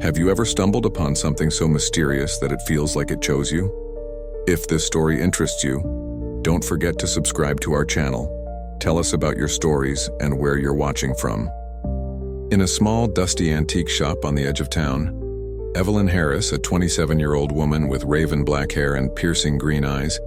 Have you ever stumbled upon something so mysterious that it feels like it chose you? If this story interests you, don't forget to subscribe to our channel. Tell us about your stories and where you're watching from. In a small, dusty antique shop on the edge of town, Evelyn Harris, a 27-year-old woman with raven black hair and piercing green eyes,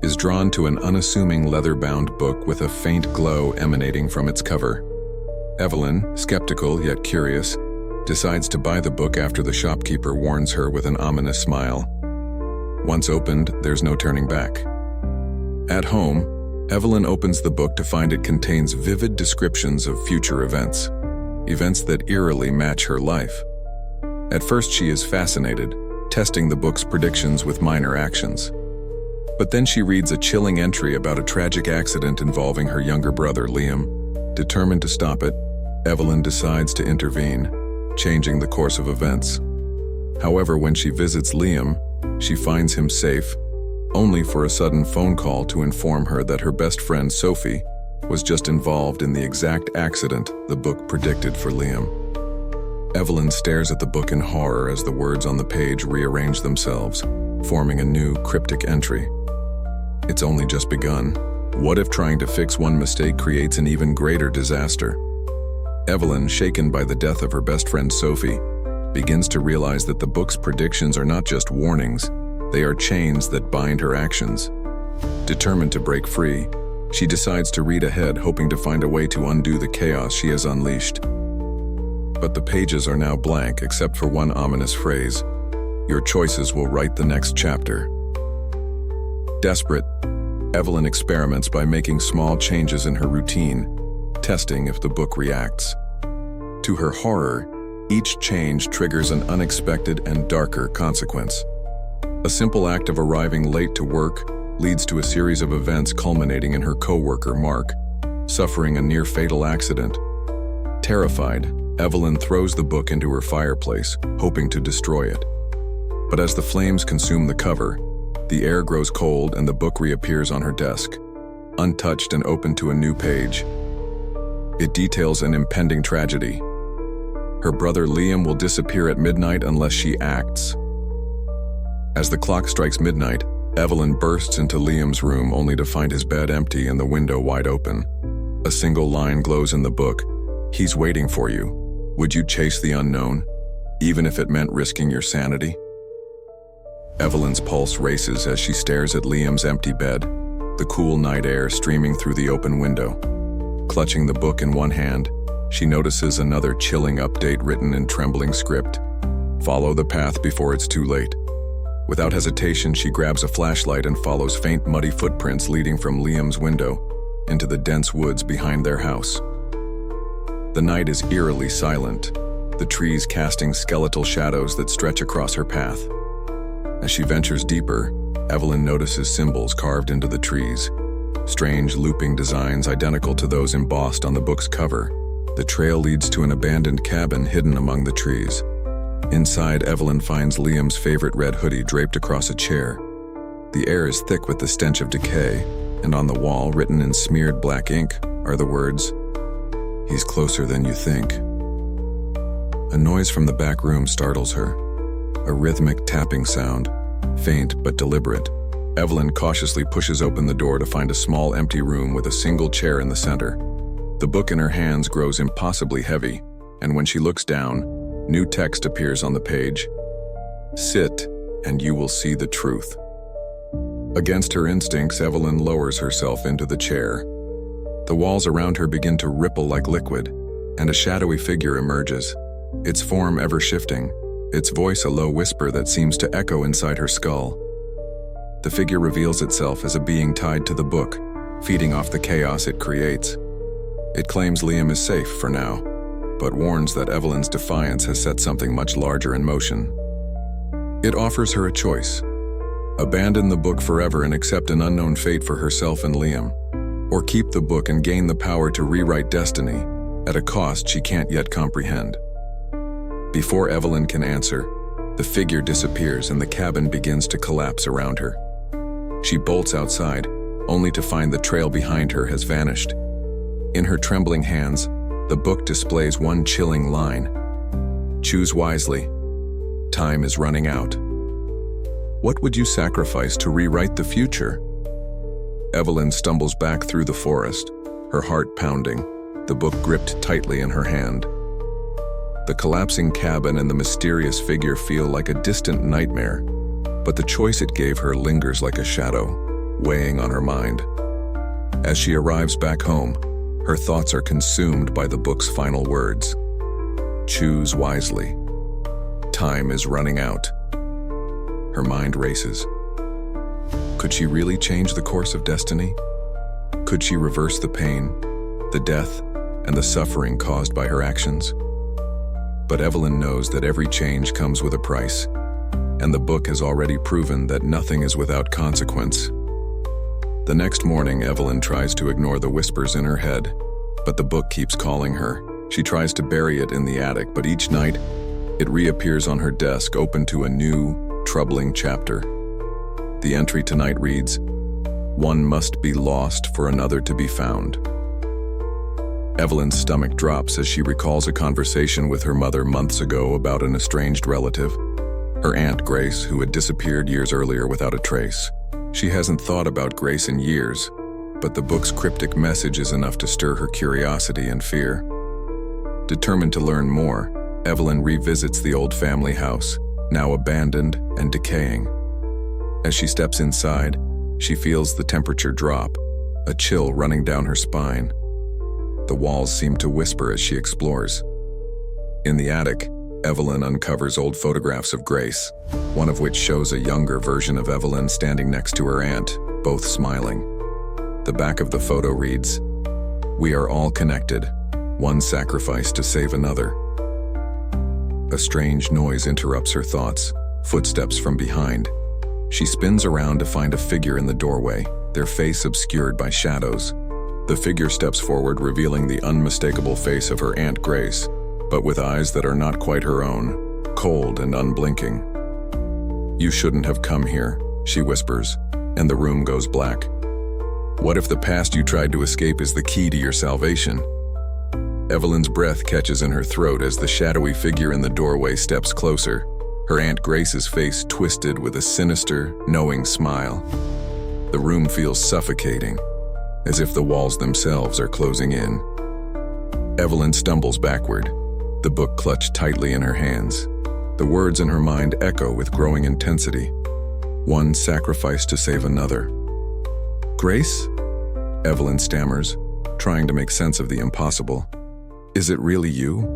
is drawn to an unassuming leather-bound book with a faint glow emanating from its cover. Evelyn, skeptical yet curious, decides to buy the book after the shopkeeper warns her with an ominous smile. Once opened, there's no turning back. At home, Evelyn opens the book to find it contains vivid descriptions of future events that eerily match her life. At first, she is fascinated, testing the book's predictions with minor actions. But then she reads a chilling entry about a tragic accident involving her younger brother, Liam. Determined to stop it, Evelyn decides to intervene, changing the course of events. However, when she visits Liam, she finds him safe, only for a sudden phone call to inform her that her best friend, Sophie, was just involved in the exact accident the book predicted for Liam. Evelyn stares at the book in horror as the words on the page rearrange themselves, forming a new, cryptic entry. It's only just begun. What if trying to fix one mistake creates an even greater disaster? Evelyn, shaken by the death of her best friend Sophie, begins to realize that the book's predictions are not just warnings, they are chains that bind her actions. Determined to break free, she decides to read ahead, hoping to find a way to undo the chaos she has unleashed. But the pages are now blank except for one ominous phrase: "Your choices will write the next chapter." Desperate, Evelyn experiments by making small changes in her routine, testing if the book reacts. To her horror, each change triggers an unexpected and darker consequence. A simple act of arriving late to work leads to a series of events culminating in her co-worker, Mark, suffering a near-fatal accident. Terrified, Evelyn throws the book into her fireplace, hoping to destroy it. But as the flames consume the cover, the air grows cold and the book reappears on her desk, untouched and open to a new page. It details an impending tragedy. Her brother Liam will disappear at midnight unless she acts. As the clock strikes midnight, Evelyn bursts into Liam's room only to find his bed empty and the window wide open. A single line glows in the book: "He's waiting for you. Would you chase the unknown, even if it meant risking your sanity?" Evelyn's pulse races as she stares at Liam's empty bed, the cool night air streaming through the open window. Clutching the book in one hand, she notices another chilling update written in trembling script: "Follow the path before it's too late." Without hesitation, she grabs a flashlight and follows faint, muddy footprints leading from Liam's window into the dense woods behind their house. The night is eerily silent, the trees casting skeletal shadows that stretch across her path. As she ventures deeper, Evelyn notices symbols carved into the trees, strange looping designs identical to those embossed on the book's cover. The trail leads to an abandoned cabin hidden among the trees. Inside, Evelyn finds Liam's favorite red hoodie draped across a chair. The air is thick with the stench of decay, and on the wall, written in smeared black ink, are the words, "He's closer than you think." A noise from the back room startles her. A rhythmic tapping sound, faint but deliberate. Evelyn cautiously pushes open the door to find a small empty room with a single chair in the center. The book in her hands grows impossibly heavy, and when she looks down, new text appears on the page: "Sit, and you will see the truth." Against her instincts, Evelyn lowers herself into the chair. The walls around her begin to ripple like liquid, and a shadowy figure emerges, its form ever shifting, its voice a low whisper that seems to echo inside her skull. The figure reveals itself as a being tied to the book, feeding off the chaos it creates. It claims Liam is safe for now, but warns that Evelyn's defiance has set something much larger in motion. It offers her a choice: abandon the book forever and accept an unknown fate for herself and Liam, or keep the book and gain the power to rewrite destiny at a cost she can't yet comprehend. Before Evelyn can answer, the figure disappears and the cabin begins to collapse around her. She bolts outside, only to find the trail behind her has vanished. In her trembling hands, the book displays one chilling line: "Choose wisely, Time is running out. What would you sacrifice to rewrite the future? Evelyn stumbles back through the forest, her heart pounding, the book gripped tightly in her hand. The collapsing cabin and the mysterious figure feel like a distant nightmare, but the choice it gave her lingers like a shadow, weighing on her mind. As she arrives back home, her thoughts are consumed by the book's final words. Choose wisely. Time is running out. Her mind races. Could she really change the course of destiny? Could she reverse the pain, the death, and the suffering caused by her actions? But Evelyn knows that every change comes with a price, and the book has already proven that nothing is without consequence. The next morning, Evelyn tries to ignore the whispers in her head, but the book keeps calling her. She tries to bury it in the attic, but each night, it reappears on her desk, open to a new, troubling chapter. The entry tonight reads, "One must be lost for another to be found." Evelyn's stomach drops as she recalls a conversation with her mother months ago about an estranged relative, her Aunt Grace, who had disappeared years earlier without a trace. She hasn't thought about Grace in years, but the book's cryptic message is enough to stir her curiosity and fear. Determined to learn more, Evelyn revisits the old family house, now abandoned and decaying. As she steps inside, she feels the temperature drop, a chill running down her spine. The walls seem to whisper as she explores. In the attic, Evelyn uncovers old photographs of Grace, one of which shows a younger version of Evelyn standing next to her aunt, both smiling. The back of the photo reads, "We are all connected, one sacrifice to save another." A strange noise interrupts her thoughts, footsteps from behind. She spins around to find a figure in the doorway, their face obscured by shadows. The figure steps forward, revealing the unmistakable face of her Aunt Grace, but with eyes that are not quite her own, cold and unblinking. "You shouldn't have come here," she whispers, and the room goes black. What if the past you tried to escape is the key to your salvation? Evelyn's breath catches in her throat as the shadowy figure in the doorway steps closer, her Aunt Grace's face twisted with a sinister, knowing smile. The room feels suffocating, as if the walls themselves are closing in. Evelyn stumbles backward, the book clutched tightly in her hands. The words in her mind echo with growing intensity. One sacrifice to save another. "Grace?" Evelyn stammers, trying to make sense of the impossible. "Is it really you?"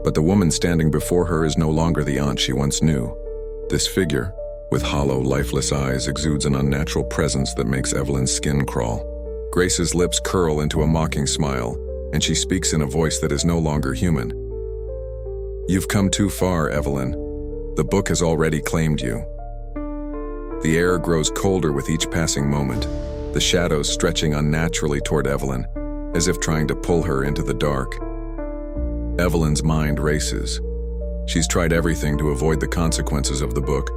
But the woman standing before her is no longer the aunt she once knew. This figure, with hollow, lifeless eyes, exudes an unnatural presence that makes Evelyn's skin crawl. Grace's lips curl into a mocking smile, and she speaks in a voice that is no longer human. "You've come too far, Evelyn. The book has already claimed you." The air grows colder with each passing moment, the shadows stretching unnaturally toward Evelyn, as if trying to pull her into the dark. Evelyn's mind races. She's tried everything to avoid the consequences of the book,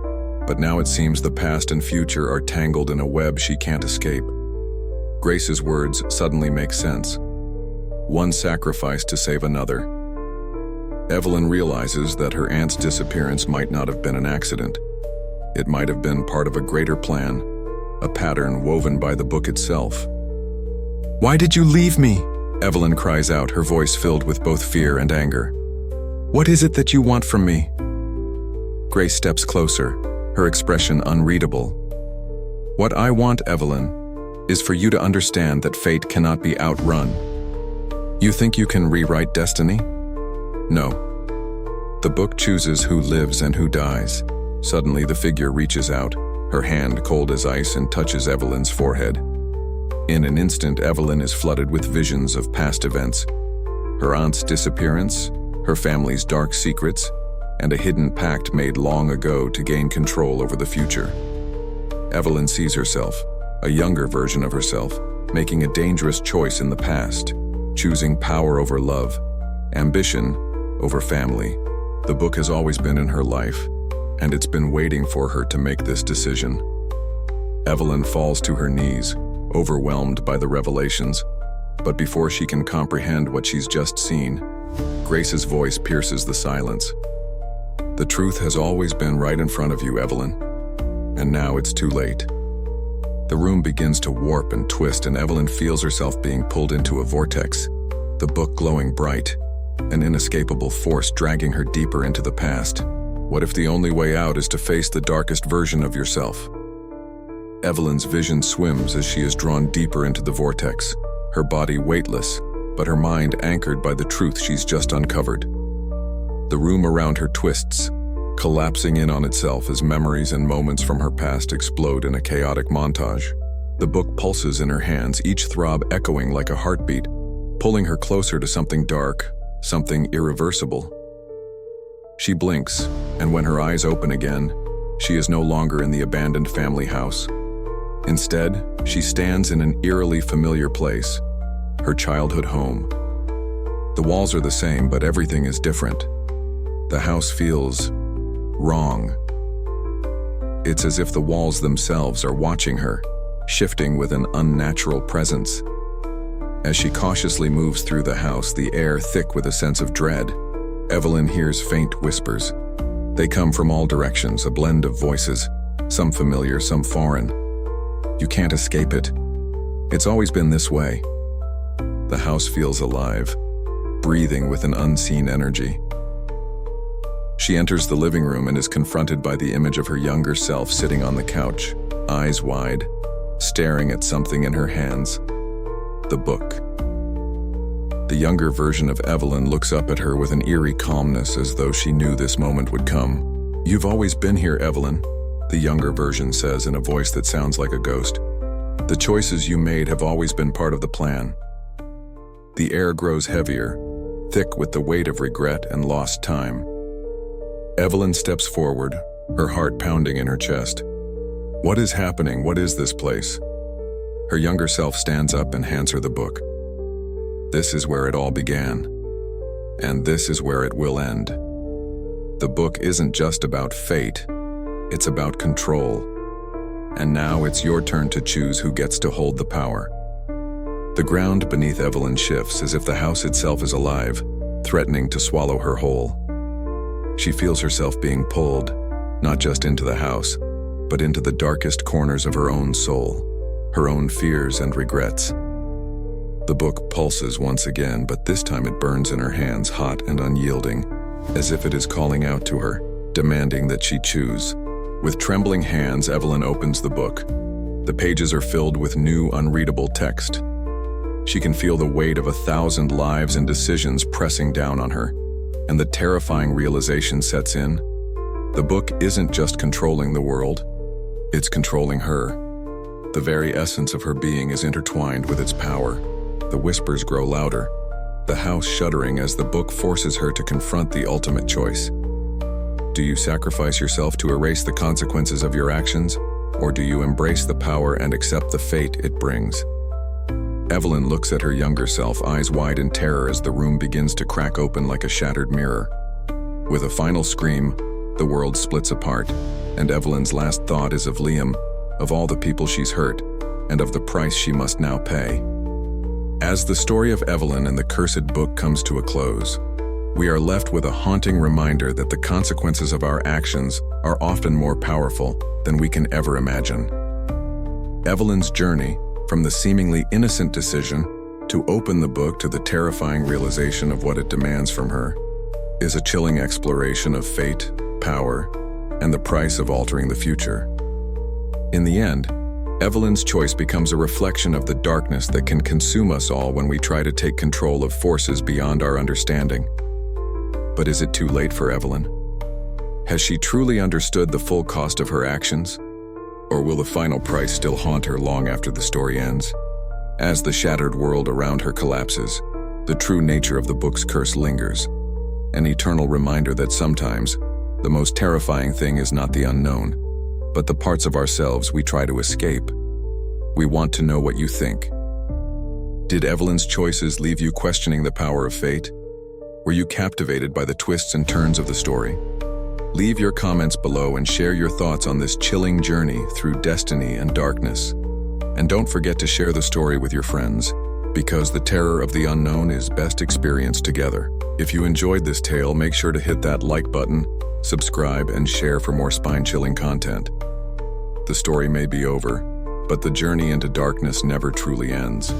but now it seems the past and future are tangled in a web she can't escape. Grace's words suddenly make sense. One sacrifice to save another. Evelyn realizes that her aunt's disappearance might not have been an accident. It might have been part of a greater plan, a pattern woven by the book itself. "Why did you leave me?" Evelyn cries out, her voice filled with both fear and anger. "What is it that you want from me?" Grace steps closer, her expression unreadable. "What I want, Evelyn, is for you to understand that fate cannot be outrun. You think you can rewrite destiny? No. The book chooses who lives and who dies." Suddenly the figure reaches out, her hand cold as ice, and touches Evelyn's forehead. In an instant, Evelyn is flooded with visions of past events. Her aunt's disappearance, her family's dark secrets, and a hidden pact made long ago to gain control over the future. Evelyn sees herself, a younger version of herself, making a dangerous choice in the past, choosing power over love, ambition over family. The book has always been in her life, and it's been waiting for her to make this decision. Evelyn falls to her knees, overwhelmed by the revelations, but before she can comprehend what she's just seen, Grace's voice pierces the silence. The truth has always been right in front of you, Evelyn. And now it's too late. The room begins to warp and twist, and Evelyn feels herself being pulled into a vortex, the book glowing bright, an inescapable force dragging her deeper into the past. What if the only way out is to face the darkest version of yourself? Evelyn's vision swims as she is drawn deeper into the vortex, her body weightless, but her mind anchored by the truth she's just uncovered. The room around her twists, collapsing in on itself as memories and moments from her past explode in a chaotic montage. The book pulses in her hands, each throb echoing like a heartbeat, pulling her closer to something dark, something irreversible. She blinks, and when her eyes open again, she is no longer in the abandoned family house. Instead, she stands in an eerily familiar place, her childhood home. The walls are the same, but everything is different. The house feels wrong. It's as if the walls themselves are watching her, shifting with an unnatural presence. As she cautiously moves through the house, the air thick with a sense of dread, Evelyn hears faint whispers. They come from all directions, a blend of voices, some familiar, some foreign. You can't escape it. It's always been this way. The house feels alive, breathing with an unseen energy. She enters the living room and is confronted by the image of her younger self sitting on the couch, eyes wide, staring at something in her hands. The book. The younger version of Evelyn looks up at her with an eerie calmness, as though she knew this moment would come. "You've always been here, Evelyn," the younger version says in a voice that sounds like a ghost. "The choices you made have always been part of the plan." The air grows heavier, thick with the weight of regret and lost time. Evelyn steps forward, her heart pounding in her chest. What is happening? What is this place? Her younger self stands up and hands her the book. This is where it all began, and this is where it will end. The book isn't just about fate, it's about control. And now it's your turn to choose who gets to hold the power. The ground beneath Evelyn shifts as if the house itself is alive, threatening to swallow her whole. She feels herself being pulled, not just into the house, but into the darkest corners of her own soul, her own fears and regrets. The book pulses once again, but this time it burns in her hands, hot and unyielding, as if it is calling out to her, demanding that she choose. With trembling hands, Evelyn opens the book. The pages are filled with new, unreadable text. She can feel the weight of 1,000 lives and decisions pressing down on her, and the terrifying realization sets in. The book isn't just controlling the world, it's controlling her. The very essence of her being is intertwined with its power. The whispers grow louder, the house shuddering as the book forces her to confront the ultimate choice. Do you sacrifice yourself to erase the consequences of your actions, or do you embrace the power and accept the fate it brings? Evelyn looks at her younger self, eyes wide in terror as the room begins to crack open like a shattered mirror. With a final scream, the world splits apart, and Evelyn's last thought is of Liam, of all the people she's hurt, and of the price she must now pay. As the story of Evelyn and the cursed book comes to a close, we are left with a haunting reminder that the consequences of our actions are often more powerful than we can ever imagine. Evelyn's journey, from the seemingly innocent decision to open the book to the terrifying realization of what it demands from her, is a chilling exploration of fate, power, and the price of altering the future. In the end, Evelyn's choice becomes a reflection of the darkness that can consume us all when we try to take control of forces beyond our understanding. But is it too late for Evelyn? Has she truly understood the full cost of her actions? Or will the final price still haunt her long after the story ends? As the shattered world around her collapses, the true nature of the book's curse lingers, an eternal reminder that sometimes the most terrifying thing is not the unknown, but the parts of ourselves we try to escape. We want to know what you think. Did Evelyn's choices leave you questioning the power of fate? Were you captivated by the twists and turns of the story? Leave your comments below and share your thoughts on this chilling journey through destiny and darkness. And don't forget to share the story with your friends, because the terror of the unknown is best experienced together. If you enjoyed this tale, make sure to hit that like button, subscribe, and share for more spine-chilling content. The story may be over, but the journey into darkness never truly ends.